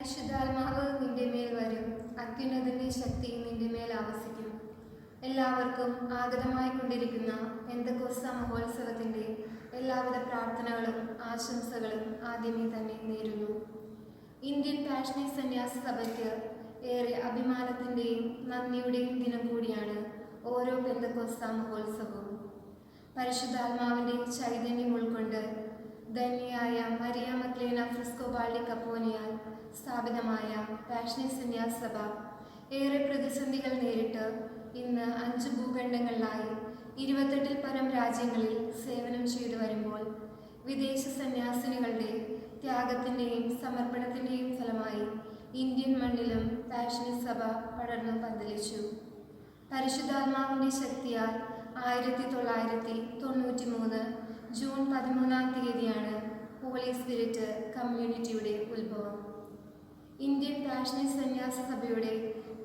പരിശുദ്ധാത്മാവ് നിന്റെ മേൽ വരും, അത്യുന്നതന്റെ ശക്തി നിന്റെ മേൽ ആവസിക്കും. എല്ലാവർക്കും ആഗതമായി കൊണ്ടിരിക്കുന്ന പെന്തക്കോസ്ത മഹോത്സവത്തിന്റെ എല്ലാവിധ പ്രാർത്ഥനകളും ആശംസകളും ആദ്യമേ തന്നെ നേരുന്നു. ഇന്ത്യൻ പാഷണേറ്റ് സന്യാസ സഭയ്ക്ക് ഏറെ അഭിമാനത്തിന്റെയും നന്ദിയുടെയും ദിനം കൂടിയാണ് ഓരോ പെന്തക്കോസ്ത മഹോത്സവവും. പരിശുദ്ധാത്മാവിന്റെ ചൈതന്യം ഉൾക്കൊണ്ട് ധന്യയായ മരിയ മഗ്ദലേന ഫ്രിസ്കോബാൽഡി കപ്പോനിയാൽ സ്ഥാപിതമായ പാഷണേറ്റ് സന്യാസ സഭ ഏറെ പ്രതിസന്ധികൾ നേരിട്ട് ഇന്ന് 5 ഭൂഖണ്ഡങ്ങളിലായി 28-ൽ പരം രാജ്യങ്ങളിൽ സേവനം ചെയ്തു വരുമ്പോൾ വിദേശ സന്യാസിനികളുടെ ത്യാഗത്തിൻ്റെയും സമർപ്പണത്തിൻ്റെയും ഫലമായി ഇന്ത്യൻ മണ്ണിലും പാഷണേറ്റ് സഭ പടർന്നു പന്തലിച്ചു. പരിശുദ്ധാത്മാവിൻ്റെ ശക്തിയാൽ 1993 ജൂൺ 13-ാം തീയതിയാണ് ഹോളി സ്പിരിറ്റ് കമ്മ്യൂണിറ്റിയുടെ ഉത്ഭവം. ഇന്ത്യൻ പാഷണേറ്റ് സന്യാസ സഭയുടെ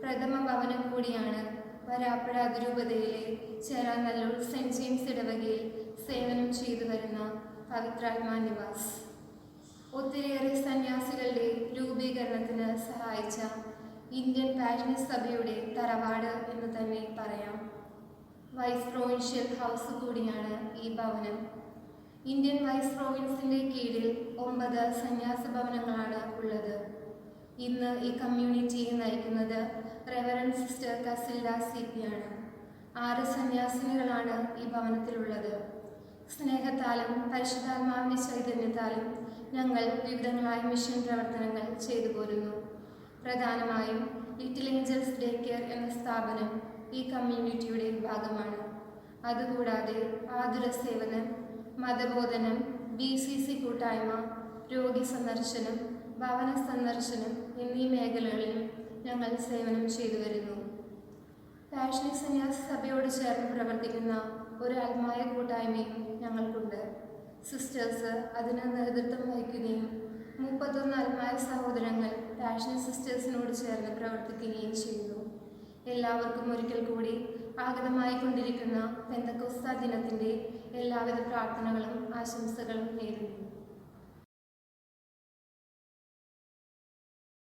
പ്രഥമ ഭവനം കൂടിയാണ് വരാപ്പുഴ അതിരൂപതയിലെ ചേരാനല്ലൂർ സെന്റ് ജെയിംസ് ഇടവകയിൽ സേവനം ചെയ്തു വരുന്ന പവിത്രാത്മാ നിവാസ്. ഒത്തിരിയേറെ സന്യാസികളുടെ രൂപീകരണത്തിന് സഹായിച്ച ഇന്ത്യൻ പാഷണേറ്റ് സഭയുടെ തറവാട് എന്ന് തന്നെ പറയാം. വൈസ് പ്രൊവിൻഷ്യൽ ഹൗസ് കൂടിയാണ് ഈ ഭവനം. ഇന്ത്യൻ വൈസ് പ്രൊവിൻസിന്റെ കീഴിൽ 9 സന്യാസ ഭവനങ്ങളാണ് ഉള്ളത്. ഇന്ന് ഈ കമ്മ്യൂണിറ്റിയെ നയിക്കുന്നത് റെവറൻഡ് സിസ്റ്റർ കസിൽഡ CP ആണ്. 6 സന്യാസിനികളാണ് ഈ ഭവനത്തിലുള്ളത്. സ്നേഹത്താലും പരിശുദ്ധാത്മാവിന്റെ ചൈതന്യത്താലും ഞങ്ങൾ വിവിധങ്ങളായ മിഷൻ പ്രവർത്തനങ്ങൾ ചെയ്തു പോരുന്നു. പ്രധാനമായും ലിറ്റിൽ ഏഞ്ചൽസ് ഡേ കെയർ എന്ന സ്ഥാപനം ഈ കമ്മ്യൂണിറ്റിയുടെ ഭാഗമാണ്. അതുകൂടാതെ ആതുര സേവനം, മതബോധനം, BCC കൂട്ടായ്മ, രോഗി സന്ദർശനം, ഭവന സന്ദർശനം എന്നീ മേഖലകളിലും ഞങ്ങൾ സേവനം ചെയ്തു വരുന്നു. പാഷണേറ്റ് സന്യാസ സഭയോട് ചേർന്ന് പ്രവർത്തിക്കുന്ന ഒരു ആത്മായ കൂട്ടായ്മയും ഞങ്ങൾക്കുണ്ട്. സിസ്റ്റേഴ്സ് അതിന് നേതൃത്വം വഹിക്കുകയും 31 ആത്മായ സഹോദരങ്ങൾ പാഷണേറ്റ് സിസ്റ്റേഴ്സിനോട് ചേർന്ന് പ്രവർത്തിക്കുകയും ചെയ്യുന്നു. എല്ലാവർക്കും ഒരിക്കൽ കൂടി ആഗതമായി കൊണ്ടിരിക്കുന്ന പെന്തക്കോസ്ത ദിനത്തിൻ്റെ എല്ലാവിധ പ്രാർത്ഥനകളും ആശംസകളും നേരുന്നു.